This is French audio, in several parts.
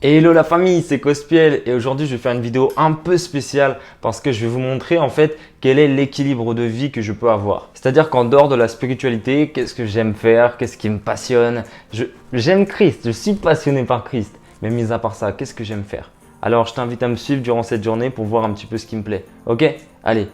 Hello la famille, c'est Cospiel et aujourd'hui je vais faire une vidéo un peu spéciale parce que je vais vous montrer en fait quel est l'équilibre de vie que je peux avoir. C'est-à-dire qu'en dehors de la spiritualité, qu'est-ce que j'aime faire, qu'est-ce qui me passionne. J'aime Christ, je suis passionné par Christ. Mais mis à part ça, qu'est-ce que j'aime faire? Alors je t'invite à me suivre durant cette journée pour voir un petit peu ce qui me plaît. Ok? Allez!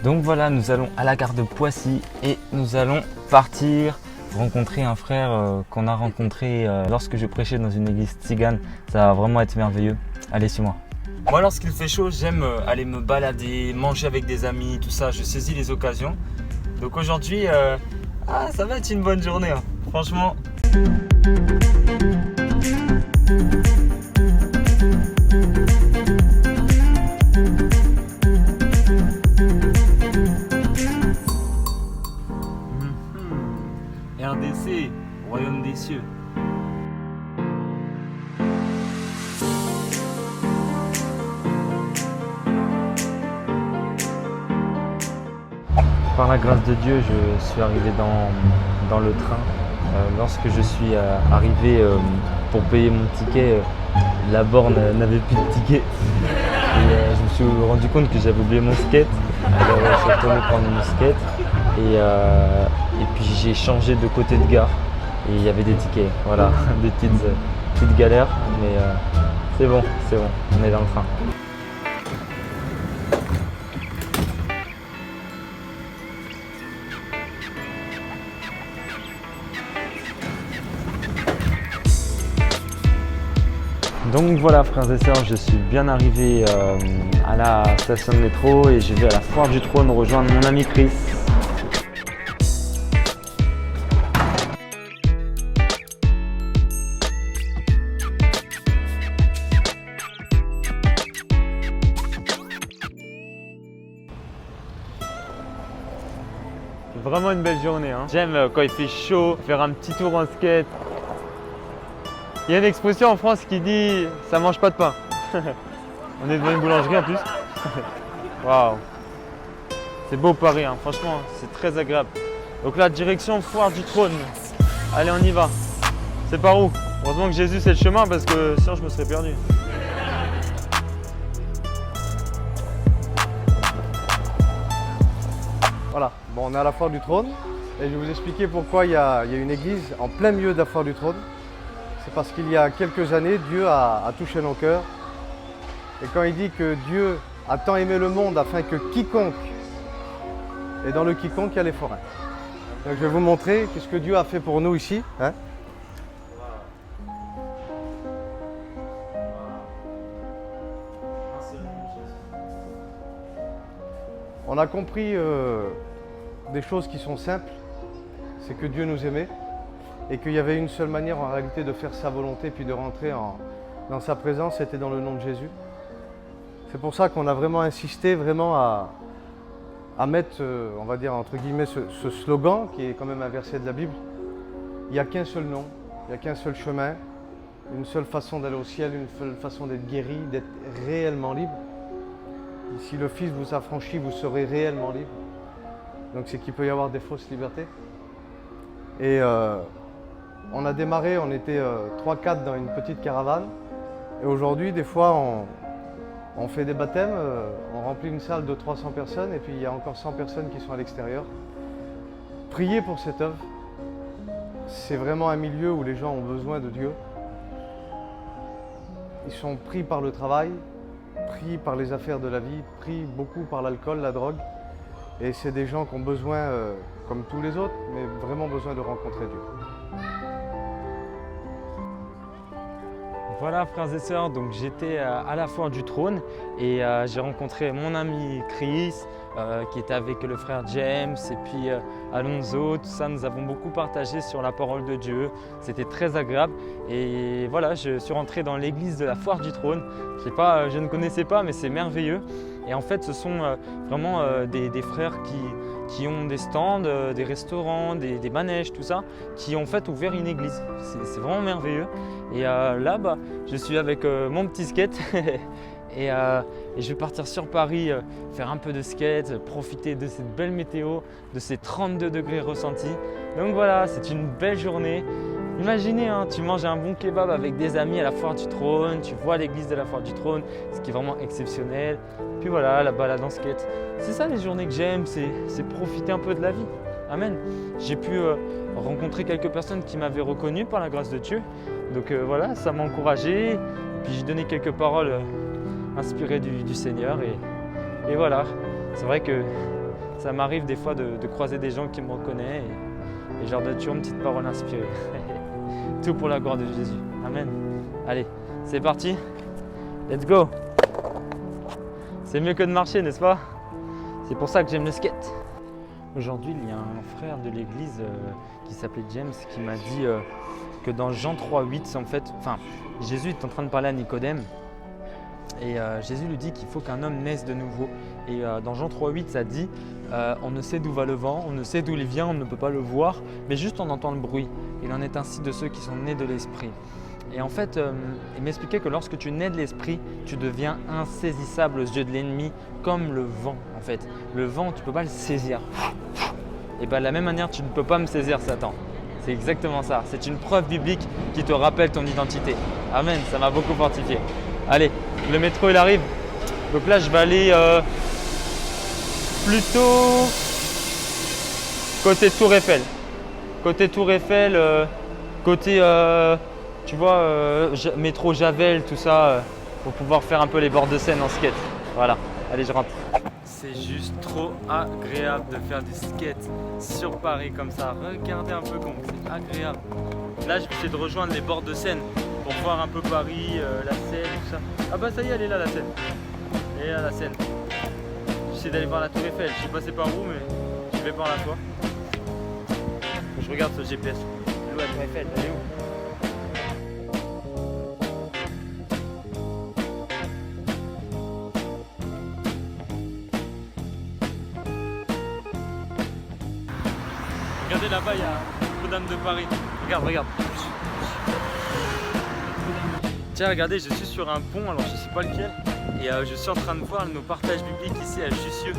Donc voilà, nous allons à la gare de Poissy et nous allons partir rencontrer un frère qu'on a rencontré lorsque je prêchais dans une église tzigane. Ça va vraiment être merveilleux. Allez, suis-moi. Moi, lorsqu'il fait chaud, j'aime aller me balader, manger avec des amis, tout ça. Je saisis les occasions. Donc aujourd'hui, ça va être une bonne journée, hein. Franchement. RDC, Royaume des cieux. Par la grâce de Dieu, je suis arrivé dans le train. Lorsque je suis arrivé pour payer mon ticket, la borne n'avait plus de ticket. Et je me suis rendu compte que j'avais oublié mon skate. Alors je suis retourné prendre mon skate. Et puis j'ai changé de côté de gare. Et il y avait des tickets. Voilà, des petites galères. Mais c'est bon, on est dans le train. Donc voilà frères et sœurs, je suis bien arrivé à la station de métro et je vais à la Foire du Trône rejoindre mon ami Chris. C'est vraiment une belle journée, hein. J'aime quand il fait chaud, faire un petit tour en skate. Il y a une expression en France qui dit « ça mange pas de pain ». On est devant une boulangerie en plus. Waouh. C'est beau Paris, hein. Franchement, c'est très agréable. Donc là, direction Foire du Trône. Allez, on y va. C'est par où? Heureusement que Jésus c'est le chemin parce que sinon je me serais perdu. Voilà, bon, on est à la Foire du Trône et je vais vous expliquer pourquoi il y a une église en plein milieu de la Foire du Trône. C'est parce qu'il y a quelques années, Dieu a touché nos cœurs. Et quand il dit que Dieu a tant aimé le monde afin que quiconque, et dans le quiconque, il y a les forains. Donc je vais vous montrer qu'est-ce que Dieu a fait pour nous ici, hein. On a compris des choses qui sont simples, c'est que Dieu nous aimait et qu'il y avait une seule manière en réalité de faire sa volonté puis de rentrer dans sa présence, c'était dans le nom de Jésus. C'est pour ça qu'on a vraiment insisté à mettre, on va dire entre guillemets, ce slogan qui est quand même un verset de la Bible. Il n'y a qu'un seul nom, il n'y a qu'un seul chemin, une seule façon d'aller au ciel, une seule façon d'être guéri, d'être réellement libre. Si le Fils vous affranchit, vous serez réellement libre. Donc c'est qu'il peut y avoir des fausses libertés. Et on a démarré, on était 3-4 dans une petite caravane. Et aujourd'hui, des fois, on fait des baptêmes, on remplit une salle de 300 personnes et puis il y a encore 100 personnes qui sont à l'extérieur. Priez pour cette œuvre. C'est vraiment un milieu où les gens ont besoin de Dieu. Ils sont pris par le travail, pris par les affaires de la vie, pris beaucoup par l'alcool, la drogue. Et c'est des gens qui ont besoin, comme tous les autres, mais vraiment besoin de rencontrer Dieu. Voilà frères et sœurs, donc j'étais à la Foire du Trône et j'ai rencontré mon ami Chris, qui était avec le frère James et puis Alonso, tout ça. Nous avons beaucoup partagé sur la parole de Dieu. C'était très agréable. Et voilà, je suis rentré dans l'église de la Foire du Trône. Je ne connaissais pas, mais c'est merveilleux. Et en fait, ce sont vraiment des frères qui ont des stands, des restaurants, des manèges, tout ça, qui ont en fait ouvert une église. C'est vraiment merveilleux. Et là, je suis avec mon petit skate et je vais partir sur Paris, faire un peu de skate, profiter de cette belle météo, de ces 32 degrés ressentis. Donc voilà, c'est une belle journée. Imaginez, hein, tu manges un bon kebab avec des amis à la Foire du Trône, tu vois l'église de la Foire du Trône, ce qui est vraiment exceptionnel. Puis voilà, la balade en skate. C'est ça les journées que j'aime, c'est profiter un peu de la vie. Amen. J'ai pu rencontrer quelques personnes qui m'avaient reconnu par la grâce de Dieu. Donc voilà, ça m'a encouragé. Et puis j'ai donné quelques paroles inspirées du Seigneur. Et voilà, c'est vrai que ça m'arrive des fois de croiser des gens qui me reconnaissent et je leur donne toujours une petite parole inspirée. Tout pour la gloire de Jésus. Amen. Allez, c'est parti. Let's go. C'est mieux que de marcher, n'est-ce pas? C'est pour ça que j'aime le skate. Aujourd'hui, il y a un frère de l'église qui s'appelait James qui m'a dit que dans Jean 3,8, en fait, Jésus est en train de parler à Nicodème et Jésus lui dit qu'il faut qu'un homme naisse de nouveau. Et dans Jean 3,8, ça dit on ne sait d'où va le vent, on ne sait d'où il vient, on ne peut pas le voir, mais juste on entend le bruit. Il en est ainsi de ceux qui sont nés de l'esprit. Et en fait, il m'expliquait que lorsque tu nais de l'esprit, tu deviens insaisissable aux yeux de l'ennemi, comme le vent en fait. Le vent, tu ne peux pas le saisir. Et bien de la même manière, tu ne peux pas me saisir, Satan. C'est exactement ça. C'est une preuve biblique qui te rappelle ton identité. Amen, ça m'a beaucoup fortifié. Allez, le métro il arrive. Donc là, je vais aller plutôt côté Tour Eiffel. Côté Tour Eiffel, côté... tu vois, métro Javel, tout ça, pour pouvoir faire un peu les bords de Seine en skate. Voilà, allez, je rentre. C'est juste trop agréable de faire du skate sur Paris comme ça. Regardez un peu comme c'est agréable. Là, je vais essayer de rejoindre les bords de Seine pour voir un peu Paris, la Seine, tout ça. Ah bah ça y est, elle est là la Seine. Elle est là la Seine. J'essaie d'aller voir la Tour Eiffel. Je suis passé par où, mais je vais par la fois. Je regarde ce GPS. Elle est où la Tour Eiffel? Elle est où? Regardez là-bas, il y a Notre-Dame de Paris. Regarde, regarde. Tiens, regardez, je suis sur un pont, alors je sais pas lequel. Et je suis en train de voir nos partages bibliques ici à Jussieu.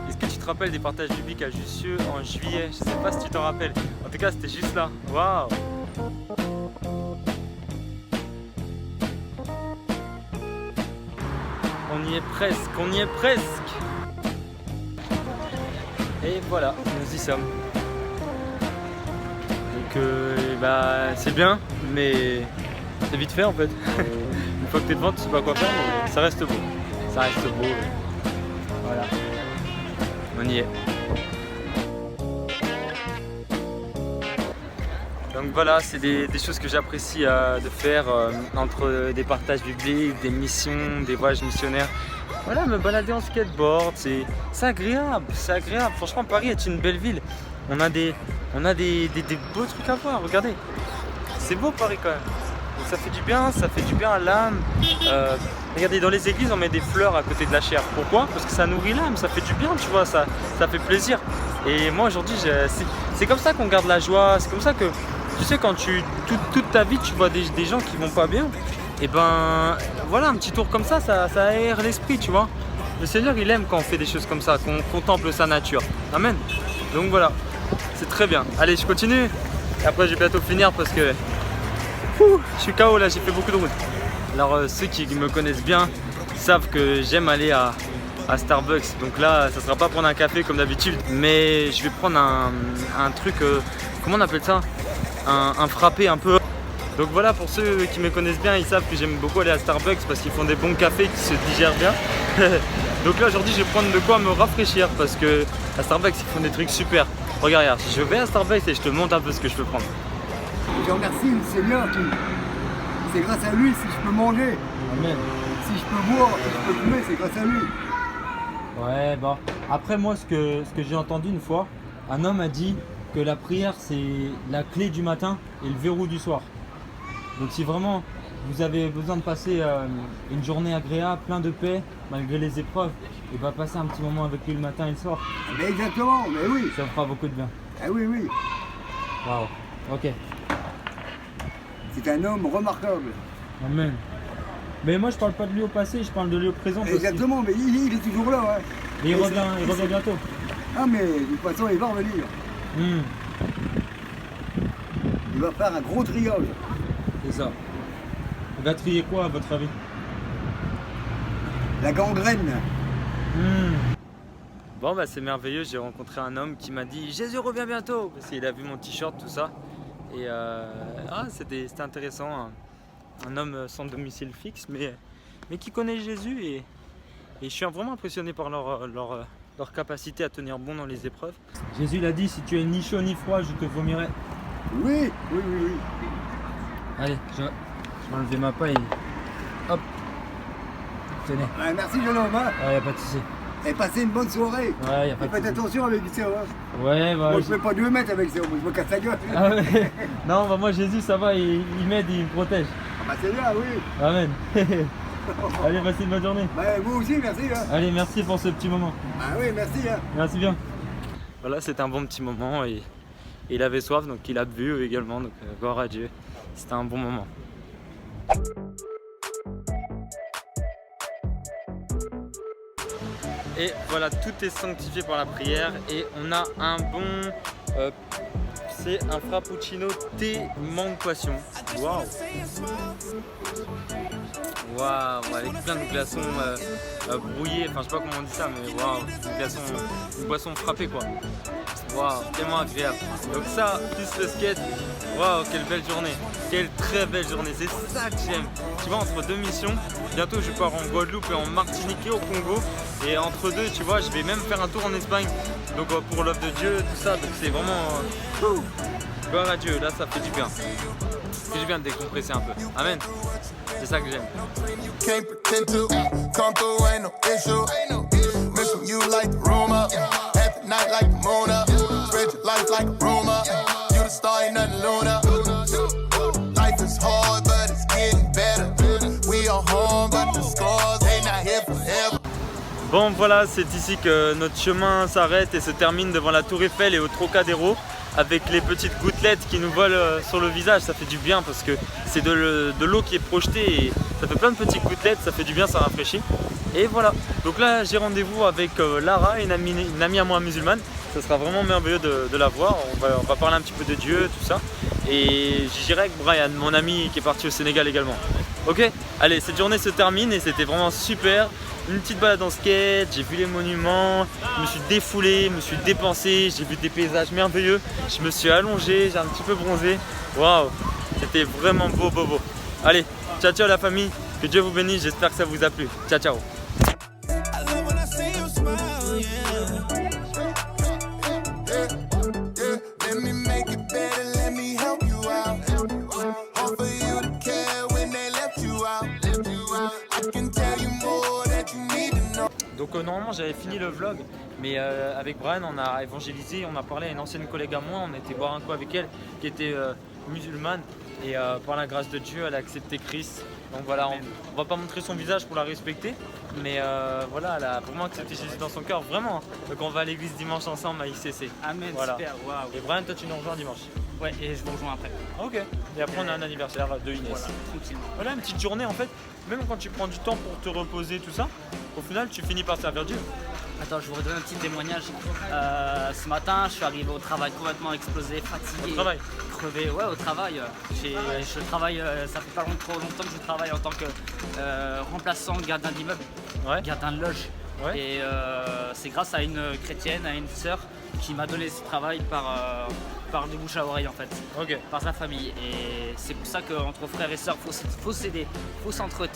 Est-ce que tu te rappelles des partages bibliques à Jussieu en juillet? Je sais pas si tu t'en rappelles. En tout cas, c'était juste là. Waouh! On y est presque, on y est presque. Et voilà, nous y sommes. Donc c'est bien, mais c'est vite fait en fait. Une fois que t'es devant, tu sais pas quoi faire, mais ça reste beau. Ça reste beau. Voilà. On y est. Donc voilà, c'est des choses que j'apprécie de faire entre des partages bibliques, des missions, des voyages missionnaires. Voilà, me balader en skateboard, c'est agréable, c'est agréable. Franchement, Paris est une belle ville. On a des beaux trucs à voir, regardez. C'est beau Paris quand même. Donc ça fait du bien à l'âme. Regardez, dans les églises, on met des fleurs à côté de la chair. Pourquoi? Parce que ça nourrit l'âme, ça fait du bien, tu vois, ça fait plaisir. Et moi aujourd'hui, c'est comme ça qu'on garde la joie, c'est comme ça que, tu sais, quand toute ta vie, tu vois des gens qui vont pas bien, et ben voilà, un petit tour comme ça aère l'esprit, tu vois. Le Seigneur, il aime quand on fait des choses comme ça, qu'on contemple sa nature. Amen. Donc voilà, c'est très bien. Allez, je continue. Et après, je vais bientôt finir parce que je suis KO là, j'ai fait beaucoup de route. Alors ceux qui me connaissent bien savent que j'aime aller à Starbucks. Donc là, ça sera pas prendre un café comme d'habitude, mais je vais prendre un truc, comment on appelle ça, un frappé un peu. Donc voilà, pour ceux qui me connaissent bien, ils savent que j'aime beaucoup aller à Starbucks parce qu'ils font des bons cafés qui se digèrent bien. Donc là aujourd'hui, je vais prendre de quoi me rafraîchir parce que à Starbucks, ils font des trucs super. Regarde, je vais à Starbucks et je te montre un peu ce que je peux prendre. Je remercie le Seigneur qui, c'est grâce à lui si je peux manger. Amen. Si je peux boire, si je peux fumer, c'est grâce à lui. Ouais, bon. Après, moi, ce que j'ai entendu une fois, un homme a dit que la prière, c'est la clé du matin et le verrou du soir. Donc si vraiment vous avez besoin de passer une journée agréable, plein de paix, malgré les épreuves, et bah passer un petit moment avec lui le matin et le soir, Mais exactement, mais oui. ça vous fera beaucoup de bien. Ah oui, oui. Waouh. Ok. C'est un homme remarquable. Amen. Mais moi je parle pas de lui au passé, je parle de lui au présent. parce qu'il- Exactement, mais il est toujours là. Ouais. Et il Et revient bientôt. Ah, mais de toute façon, il va revenir. Hmm, Il va faire un gros triage. c'est ça. Il va trier quoi à votre avis? La gangrène. Hmm. Bon bah c'est merveilleux, j'ai rencontré un homme qui m'a dit Jésus revient bientôt parce qu'il a vu mon t-shirt, tout ça. Et c'était intéressant, un homme sans domicile fixe mais qui connaît Jésus et je suis vraiment impressionné par leur capacité à tenir bon dans les épreuves. Jésus l'a dit, si tu es ni chaud ni froid, je te vomirai. Oui, oui, oui, oui. Allez, je vais enlever ma paille. Hop. Tenez. Ouais, merci, jeune homme. Hein. Ouais, y a pas de souci. Et passez une bonne soirée. Ouais, y a pas Et de faites souci. attention avec ça. Hein. Ouais, bah. Moi, je fais pas 2 mètres avec ça. Moi, je me casse la gueule. Ah ouais. Non, bah moi Jésus, ça va, il m'aide, il me protège. Ah bah, c'est bien, oui. Amen. Allez, passez une bonne journée. Bah, vous aussi, merci. Hein. Allez, merci pour ce petit moment. Ah oui, merci. Hein. Merci bien. Voilà, c'était un bon petit moment et il avait soif donc il a bu également, donc gloire à Dieu. C'était un bon moment. Et voilà, tout est sanctifié par la prière et on a un bon... c'est un frappuccino thé mangue passion. Waouh! Waouh, avec plein de glaçons brouillés, enfin je sais pas comment on dit ça, mais waouh, une boisson frappée quoi. Waouh, tellement agréable. Donc ça, plus le skate, waouh, quelle belle journée. Quelle très belle journée, c'est ça que j'aime. Tu vois, entre deux missions, bientôt je pars en Guadeloupe et en Martinique et au Congo. Et entre deux, tu vois, je vais même faire un tour en Espagne. Donc pour l'œuvre de Dieu, tout ça, donc c'est vraiment... gloire à Dieu, là ça fait du bien. Ça fait du bien de décompresser un peu. Amen. C'est ça que j'aime. Can't pretend to come through, ain't no issue. Missing you like the rumor. At the night like the moon up. Spread your life like a rumor. You the star, ain't nothing lunar. Life is hard, but it's getting better. We are home, but the scars ain't not here forever. Bon voilà, c'est ici que notre chemin s'arrête et se termine devant la Tour Eiffel et au Trocadéro avec les petites gouttelettes qui nous volent sur le visage. Ça fait du bien parce que c'est de l'eau qui est projetée et ça fait plein de petites gouttelettes, ça fait du bien, ça rafraîchit. Et voilà, donc là j'ai rendez-vous avec Lara, une amie à moi musulmane. Ça sera vraiment merveilleux de la voir, on va parler un petit peu de Dieu, tout ça. Et j'irai avec Brian, mon ami qui est parti au Sénégal également. Ok, allez, cette journée se termine et c'était vraiment super. Une petite balade en skate, j'ai vu les monuments, je me suis défoulé, je me suis dépensé, j'ai vu des paysages merveilleux, je me suis allongé, j'ai un petit peu bronzé. Waouh, c'était vraiment beau. Allez, ciao ciao la famille, que Dieu vous bénisse, j'espère que ça vous a plu. Ciao ciao. Let me make it better, let me help you out. Hard for you to care when they left you out. I can tell you more that you need to know. Donc normalement j'avais fini le vlog, mais avec Brian on a évangélisé, on a parlé à une ancienne collègue à moi, on a été boire un coup avec elle qui était musulmane et par la grâce de Dieu elle a accepté Christ. Donc voilà, on va pas montrer son visage pour la respecter, mais voilà, elle a vraiment accepté Jésus dans son cœur, vraiment. Donc on va à l'église dimanche ensemble à ICC. Amen, Voilà. super, waouh. Et Brian, toi tu nous rejoins dimanche. Ouais, et je vous rejoins après. Ok. Et après on a un anniversaire de Inès. Voilà, tranquillement. Voilà, une petite journée en fait, même quand tu prends du temps pour te reposer, tout ça, au final tu finis par servir Dieu. Attends, je vous redonne un petit témoignage. Ce matin, je suis arrivé au travail complètement explosé, fatigué, Au travail. crevé. Ouais, au travail. Je travaille, ça fait pas trop longtemps que je travaille en tant que remplaçant gardien d'immeuble, Ouais. gardien de loge. Ouais. Et c'est grâce à une chrétienne, à une sœur, qui m'a donné ce travail par du bouche à oreille en fait. Ok. Par sa famille. Et c'est pour ça qu'entre frères et sœurs, faut s'aider, faut s'entraider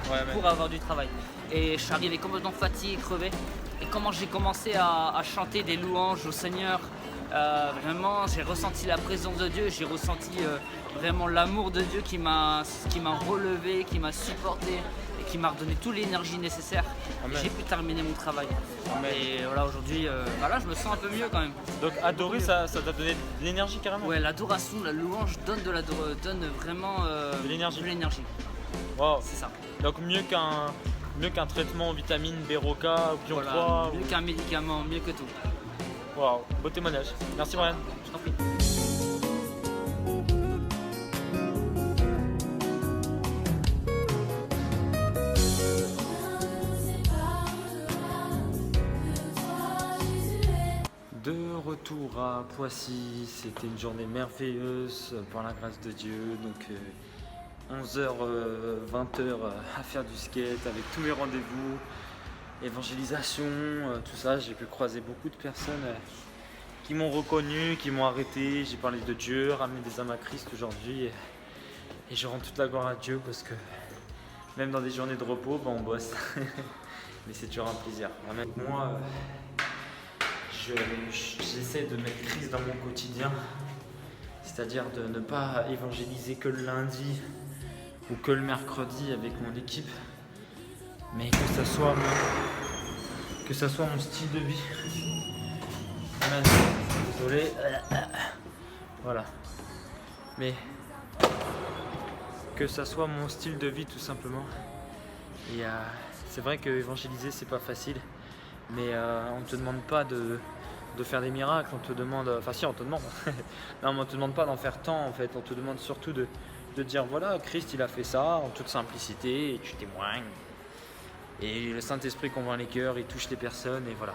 Ouais, mais- pour avoir du travail. Et je suis arrivé complètement fatigué, crevé. Et comment j'ai commencé à chanter des louanges au Seigneur, vraiment j'ai ressenti la présence de Dieu, j'ai ressenti vraiment l'amour de Dieu qui m'a relevé, qui m'a supporté et qui m'a redonné toute l'énergie nécessaire. Amen. J'ai pu terminer mon travail. Amen. Et voilà, aujourd'hui, là, je me sens un peu mieux quand même. Donc adorer, ça t'a donné de l'énergie carrément. Ouais, l'adoration, la louange donne vraiment De l'énergie. Wow. C'est ça. Donc mieux qu'un traitement en vitamine B-Roca ou Bion 3. Voilà, mieux qu'un médicament, mieux que tout. Waouh, beau témoignage. Merci Brian. Je t'en prie. De retour à Poissy, c'était une journée merveilleuse par la grâce de Dieu. Donc 11h, 20h à faire du skate avec tous mes rendez-vous, évangélisation, tout ça. J'ai pu croiser beaucoup de personnes qui m'ont reconnu, qui m'ont arrêté. J'ai parlé de Dieu, ramené des âmes à Christ aujourd'hui. Et je rends toute la gloire à Dieu parce que même dans des journées de repos, on bosse. Mais c'est toujours un plaisir. Amen. Moi, j'essaie de mettre Christ dans mon quotidien, c'est-à-dire de ne pas évangéliser que le lundi ou que le mercredi avec mon équipe, mais que ça soit mon style de vie. Amen. Désolé. Voilà. Mais que ça soit mon style de vie tout simplement. Et c'est vrai que évangéliser c'est pas facile, mais on te demande pas de faire des miracles, on te demande, enfin si on te demande, non mais on te demande pas d'en faire tant en fait, on te demande surtout de dire voilà Christ il a fait ça en toute simplicité et tu témoignes. Et le Saint-Esprit convainc les cœurs, il touche les personnes et voilà.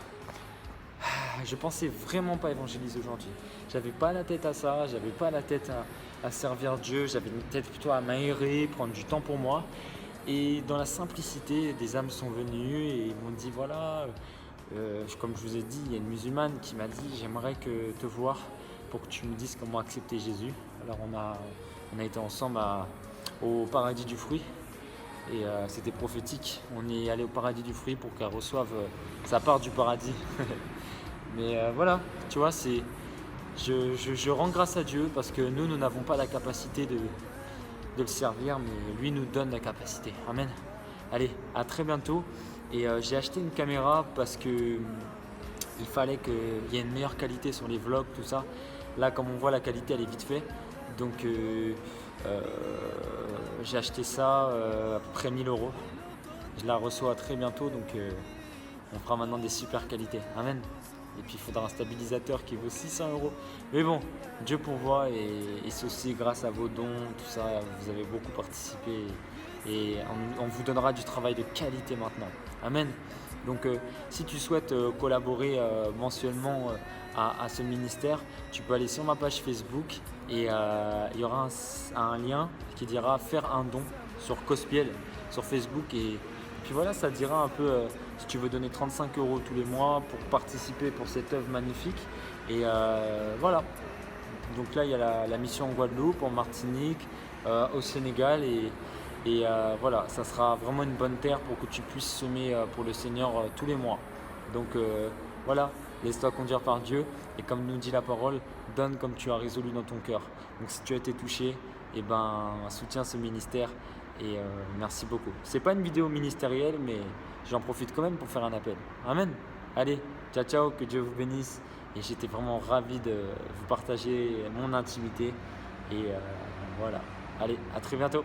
Je pensais vraiment pas évangéliser aujourd'hui. J'avais pas la tête à ça, j'avais pas la tête à servir Dieu, j'avais une tête plutôt à m'aérer, prendre du temps pour moi. Et dans la simplicité, des âmes sont venues et ils m'ont dit voilà, comme je vous ai dit, il y a une musulmane qui m'a dit j'aimerais te voir pour que tu me dises comment accepter Jésus. Alors on a été ensemble au paradis du fruit et c'était prophétique. On est allé au paradis du fruit pour qu'elle reçoive sa part du paradis. Mais voilà, tu vois, je rends grâce à Dieu parce que nous n'avons pas la capacité de le servir, mais lui nous donne la capacité. Amen. Allez, à très bientôt. Et j'ai acheté une caméra parce que il fallait qu'il y ait une meilleure qualité sur les vlogs, tout ça. Là, comme on voit, la qualité elle est vite fait. Donc j'ai acheté ça à peu près 1000 €. Je la reçois très bientôt, donc on fera maintenant des super qualités. Amen. Et puis il faudra un stabilisateur qui vaut 600 €. Mais bon, Dieu pourvoit et c'est aussi grâce à vos dons, tout ça, vous avez beaucoup participé et on vous donnera du travail de qualité maintenant. Amen. Donc si tu souhaites collaborer mensuellement à ce ministère, tu peux aller sur ma page Facebook et il y aura un lien qui dira faire un don sur Cospiel sur Facebook et puis voilà, ça dira un peu si tu veux donner 35 € tous les mois pour participer pour cette œuvre magnifique. Et voilà. Donc là, il y a la mission en Guadeloupe, en Martinique, au Sénégal. Et voilà, ça sera vraiment une bonne terre pour que tu puisses semer pour le Seigneur tous les mois. Donc voilà, laisse-toi conduire par Dieu. Et comme nous dit la parole, donne comme tu as résolu dans ton cœur. Donc si tu as été touché, eh ben, soutiens ce ministère. Et merci beaucoup. C'est pas une vidéo ministérielle, mais j'en profite quand même pour faire un appel. Amen. Allez, ciao ciao, que Dieu vous bénisse. Et j'étais vraiment ravi de vous partager mon intimité. Et voilà. Allez, à très bientôt.